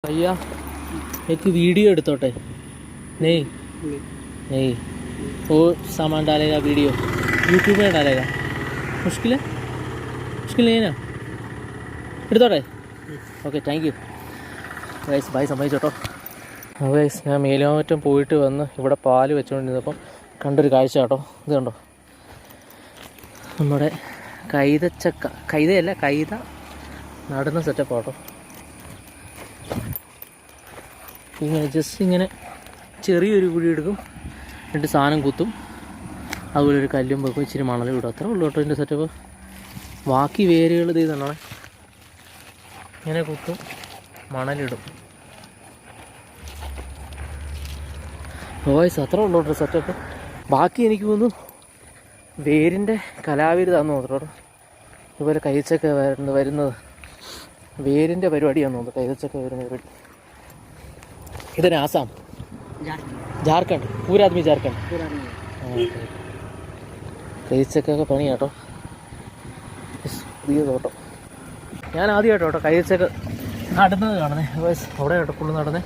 भैया एक वीडियो എടുത്തോട്ടെ नहीं नहीं वो सामान डालेगा वीडियो यूट्यूब में डालेगा मुश्किल है नहीं ना എടുത്തോട്ടെ okay thank you guys bye സമ്മതിച്ചോട്ടോ. ഗൈസ് ഞാൻ മേലുമാറ്റം പോയിട്ട് വന്ന് ഇവിടെ പാല് വെച്ചുകൊണ്ടിരുന്നപ്പം കണ്ടൊരു കാഴ്ച കേട്ടോ. ഇത് കണ്ടോ, നമ്മുടെ കൈതയല്ല കൈത നടുന്ന സെറ്റപ്പ് കേട്ടോ. ഇങ്ങനെ ജസ്റ്റ് ഇങ്ങനെ ചെറിയൊരു കുഴി എടുക്കും, എന്നിട്ട് സാധനം കുത്തും, അതുപോലെ ഒരു കല്ലും വെക്കും, ഇച്ചിരി മണലും ഇടും, അത്രേ ഉള്ളൂ കേട്ടോ ഇതിൻ്റെ സെറ്റപ്പ്. ബാക്കി വേരുകൾ ഇത് തന്നെ ഇങ്ങനെ കുത്തും, മണലിടും. വോയിസ് അത്രേ ഉള്ളൂ കേട്ടോ സെറ്റപ്പ്. ബാക്കി എനിക്ക് തോന്നുന്നു വേരിൻ്റെ കലാവിരുതാന്ന് തോന്നുന്നു. ഇതുപോലെ കൈച്ചക്ക വരുന്നത് വേരിൻ്റെ പരിപാടിയാന്ന് തോന്നുന്നു. കൈതച്ചക്ക വരുന്ന പരിപാടി ഇതന്നെ ആസാം, ജാർഖണ്ഡ്, പൂരാദ്മി ജാർഖണ്ഡ്. കൈച്ചക്കൊക്കെ പണിയാട്ടോ, പുതിയ തോട്ടം. ഞാൻ ആദ്യമായിട്ടോ കേട്ടോ കൈതച്ചക്ക നടുന്നത് കാണുന്നത്. അവിടെ കേട്ടോ ഫുള്ള് നടന്നേ.